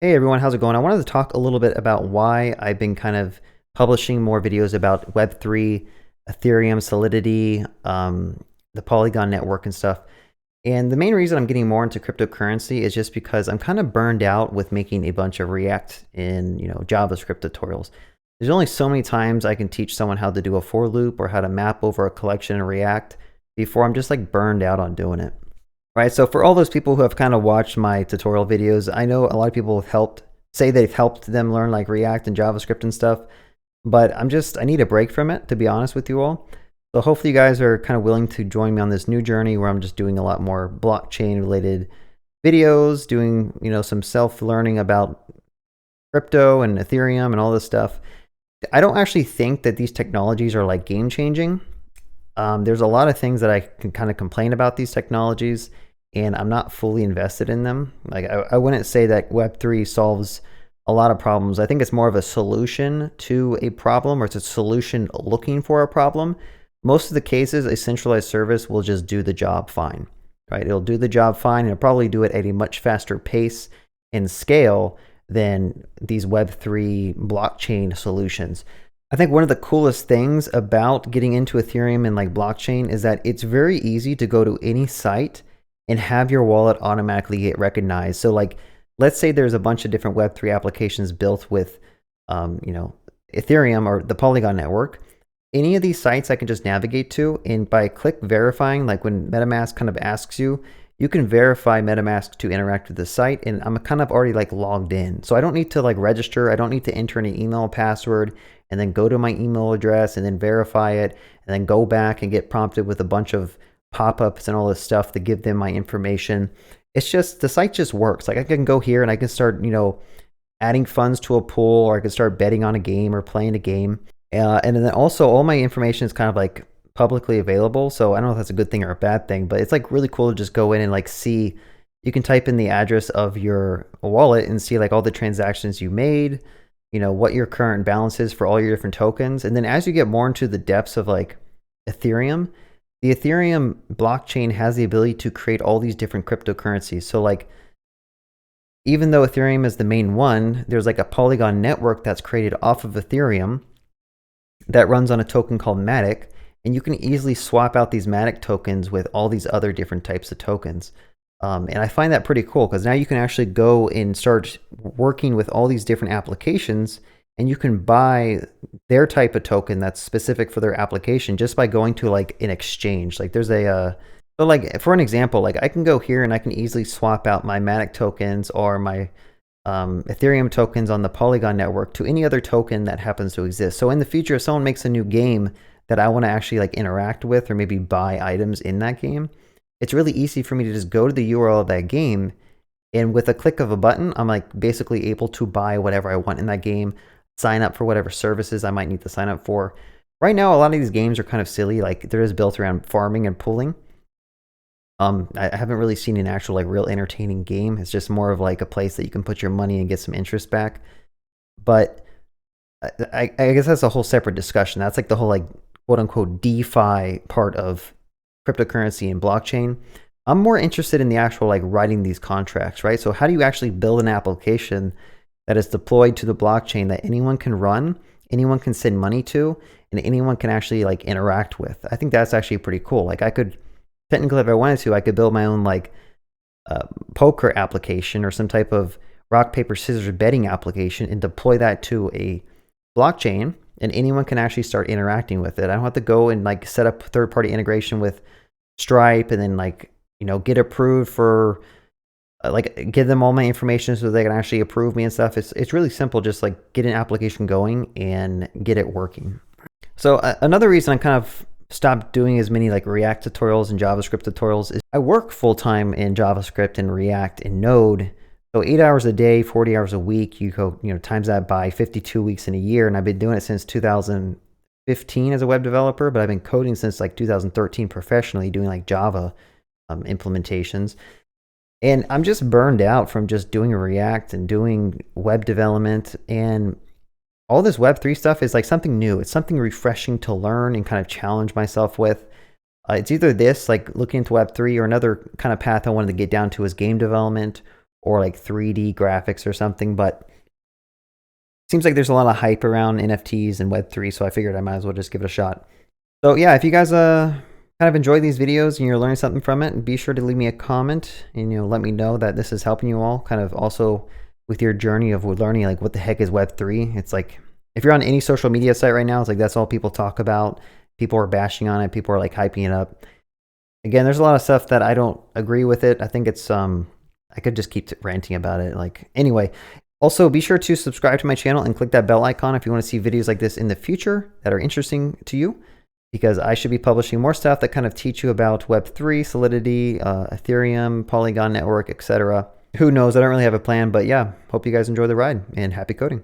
Hey everyone, how's it going? I wanted to talk a little bit about why I've been kind of publishing more videos about Web3, Ethereum, Solidity, the Polygon network and stuff. And the main reason I'm getting more into cryptocurrency is just because I'm kind of burned out with making a bunch of React and JavaScript tutorials. There's only so many times I can teach someone how to do a for loop or how to map over a collection in React before I'm just like burned out on doing it. Right, so for all those people who have kind of watched my tutorial videos, I know a lot of people have say they've helped them learn like React and JavaScript and stuff, but I need a break from it, to be honest with you all. So hopefully you guys are kind of willing to join me on this new journey where I'm just doing a lot more blockchain related videos, doing, some self-learning about crypto and Ethereum and all this stuff. I don't actually think that these technologies are like game changing. There's a lot of things that I can kind of complain about these technologies, and I'm not fully invested in them. Like I wouldn't say that Web3 solves a lot of problems. I think it's more of a solution to a problem, or it's a solution looking for a problem. Most of the cases, a centralized service will just do the job fine, right? It'll do the job fine, and it'll probably do it at a much faster pace and scale than these Web3 blockchain solutions. I think one of the coolest things about getting into Ethereum and like blockchain is that it's very easy to go to any site and have your wallet automatically get recognized. So like, let's say there's a bunch of different Web3 applications built with, Ethereum or the Polygon network. Any of these sites I can just navigate to, and by click verifying, like when MetaMask kind of asks you, you can verify MetaMask to interact with the site, and I'm kind of already like logged in. So I don't need to like register. I don't need to enter any email password and then go to my email address and then verify it and then go back and get prompted with a bunch of pop-ups and all this stuff to give them my information. It's just, the site just works. Like I can go here and I can start, adding funds to a pool, or I can start betting on a game or playing a game. And then also all my information is kind of like publicly available. So I don't know if that's a good thing or a bad thing, but it's like really cool to just go in and like see, you can type in the address of your wallet and see like all the transactions you made, what your current balance is for all your different tokens. And then as you get more into the depths of like Ethereum, the Ethereum blockchain has the ability to create all these different cryptocurrencies. So like, even though Ethereum is the main one, there's like a Polygon network that's created off of Ethereum that runs on a token called Matic. And you can easily swap out these Matic tokens with all these other different types of tokens. And I find that pretty cool because now you can actually go and start working with all these different applications, and you can buy their type of token that's specific for their application just by going to like an exchange. Like there's so like for an example, like I can go here and I can easily swap out my Matic tokens or my Ethereum tokens on the Polygon network to any other token that happens to exist. So in the future, if someone makes a new game that I want to actually like interact with or maybe buy items in that game, it's really easy for me to just go to the URL of that game, and with a click of a button, I'm like basically able to buy whatever I want in that game, sign up for whatever services I might need to sign up for. Right now, a lot of these games are kind of silly. Like they're just built around farming and pooling. I haven't really seen an actual like real entertaining game. It's just more of like a place that you can put your money and get some interest back. But I guess that's a whole separate discussion. That's like the whole like quote unquote DeFi part of cryptocurrency and blockchain. I'm more interested in the actual like writing these contracts, right? So how do you actually build an application that is deployed to the blockchain that anyone can run, anyone can send money to, and anyone can actually like interact with? I think that's actually pretty cool. Like I could technically, if I wanted to, I could build my own like poker application or some type of rock, paper, scissors betting application and deploy that to a blockchain, and anyone can actually start interacting with it. I don't have to go and like set up third-party integration with Stripe and then like, get approved for like give them all my information so they can actually approve me and stuff. It's really simple. Just like get an application going and get it working. So another reason I kind of stopped doing as many like React tutorials and JavaScript tutorials is I work full-time in JavaScript and React and Node. So 8 hours a day, 40 hours a week, you go, times that by 52 weeks in a year. And I've been doing it since 2015 as a web developer, but I've been coding since like 2013 professionally, doing like Java implementations. And I'm just burned out from just doing React and doing web development, and all this Web3 stuff is like something new. It's something refreshing to learn and kind of challenge myself with. It's either this, like looking into Web3, or another kind of path I wanted to get down to is game development, or like 3D graphics or something, but seems like there's a lot of hype around NFTs and Web3, so I figured I might as well just give it a shot. So yeah, if you guys kind of enjoy these videos and you're learning something from it, be sure to leave me a comment and let me know that this is helping you all kind of also with your journey of learning like what the heck is Web3. It's like if you're on any social media site right now, it's like that's all people talk about. People are bashing on it, people are like hyping it up. Again, there's a lot of stuff that I don't agree with it. I think it's I could just keep ranting about it. Like anyway, also be sure to subscribe to my channel and click that bell icon if you want to see videos like this in the future that are interesting to you, because I should be publishing more stuff that kind of teach you about Web3, Solidity, Ethereum, Polygon network, etc. Who knows? I don't really have a plan, but yeah, hope you guys enjoy the ride and happy coding.